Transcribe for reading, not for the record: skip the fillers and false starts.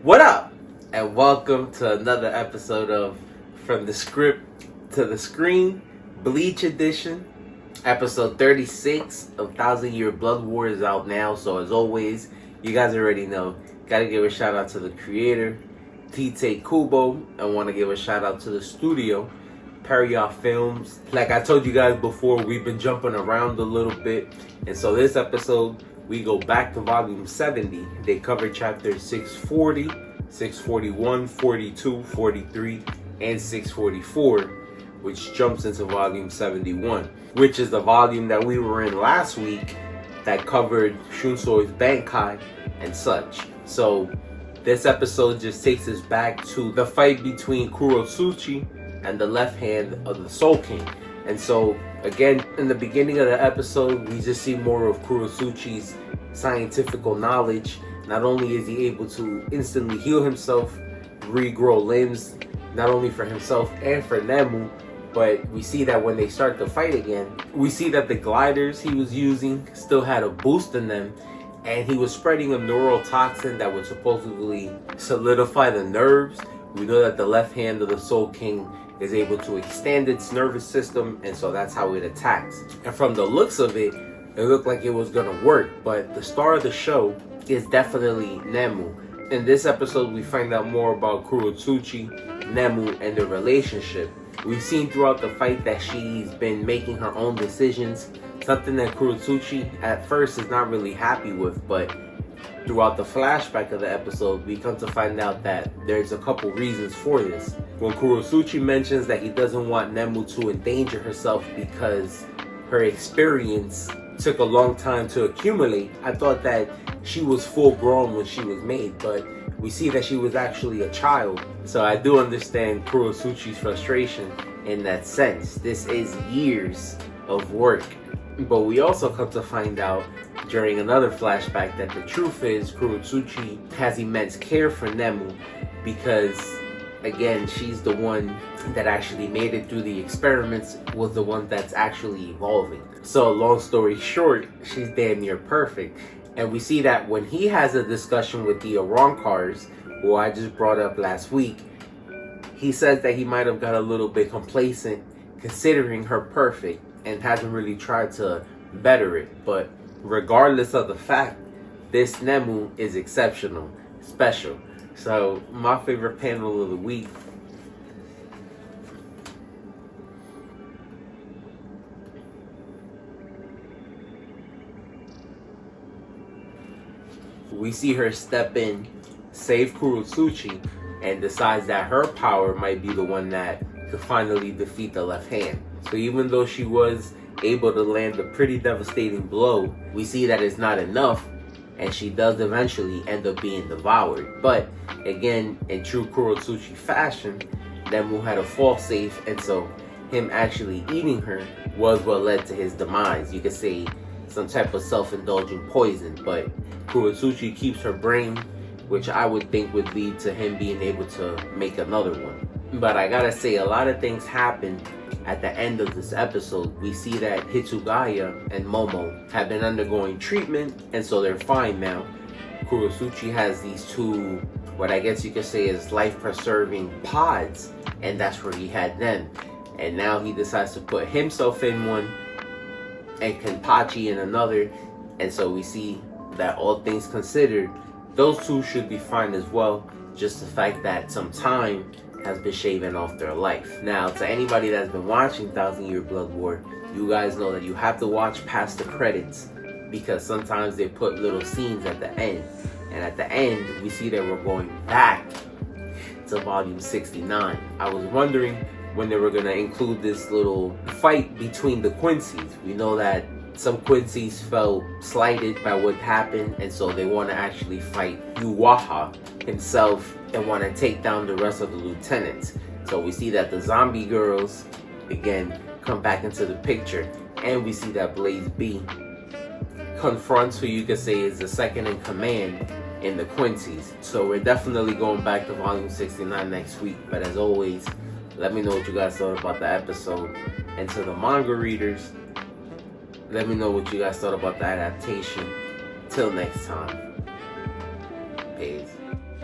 What up? And welcome to another episode of From the Script to the Screen, Bleach Edition. Episode 36 of 1,000 Year Blood War is out now. So as always, you guys already know, gotta give a shout out to the creator, Tite Kubo. I want to give a shout out to the Studio Perriot Films. Like I told you guys before, we've been jumping around a little bit. And so this episode, we go back to volume 70. They cover chapters 640, 641, 42, 43, and 644, which jumps into volume 71, which is the volume that we were in last week that covered Shunsoi's Bankai and such. So this episode just takes us back to the fight between Kurotsuchi and the left hand of the Soul King. And so again, in the beginning of the episode, we just see more of Kurotsuchi's scientific knowledge. Not only is he able to instantly heal himself, regrow limbs, not only for himself and for Nemu, but we see that when they start the fight again, we see that the gliders he was using still had a boost in them, and he was spreading a neurotoxin that would supposedly solidify the nerves. We know that the left hand of the Soul King is able to extend its nervous system, and so that's how it attacks. And from the looks of it, it looked like it was gonna work, but the star of the show is definitely Nemu. In this episode, we find out more about Kurotsuchi, Nemu, and their relationship. We've seen throughout the fight that she's been making her own decisions, something that Kurotsuchi at first is not really happy with, but throughout the flashback of the episode, we come to find out that there's a couple reasons for this. When Kurotsuchi mentions that he doesn't want Nemu to endanger herself because her experience took a long time to accumulate, I thought that she was full grown when she was made, but we see that she was actually a child. So I do understand Kurotsuchi's frustration in that sense. This is years of work. But we also come to find out during another flashback that the truth is Kurotsuchi has immense care for Nemu because, again, she's the one that actually made it through the experiments, was the one that's actually evolving. So long story short, she's damn near perfect. And we see that when he has a discussion with the Arankars, who I just brought up last week, he says that he might have got a little bit complacent considering her perfect and hasn't really tried to better it. But regardless of the fact, this Nemu is exceptional, special. So my favorite panel of the week, we see her step in, save Kurotsuchi, and decides that her power might be the one that could finally defeat the left hand. So even though she was able to land a pretty devastating blow, we see that it's not enough, and she does eventually end up being devoured. But again, in true Kurotsuchi fashion, Nemu had a false safe, and so him actually eating her was what led to his demise. You could say some type of self-indulgent poison, but Kurotsuchi keeps her brain, which I would think would lead to him being able to make another one. But I gotta say, a lot of things happen at the end of this episode. We see that Hitsugaya and Momo have been undergoing treatment, and so they're fine now. Kurotsuchi has these two, what I guess you could say is life-preserving pods, and that's where he had them. And now he decides to put himself in one and Kenpachi in another, and so we see that all things considered, those two should be fine as well. Just the fact that some time has been shaven off their life. Now, to anybody that's been watching 1,000 Year Blood War, you guys know that you have to watch past the credits because sometimes they put little scenes at the end. And at the end, we see that we're going back to volume 69. I was wondering when they were going to include this little fight between the Quincy's. We know that some Quincy's felt slighted by what happened, and so they want to actually fight Yuwaha himself and want to take down the rest of the lieutenants. So we see that the zombie girls, again, come back into the picture, and we see that Blaze B confronts who you could say is the second in command in the Quincy's. So we're definitely going back to volume 69 next week, but as always, let me know what you guys thought about the episode. And to the manga readers, let me know what you guys thought about the adaptation. Till next time. Peace.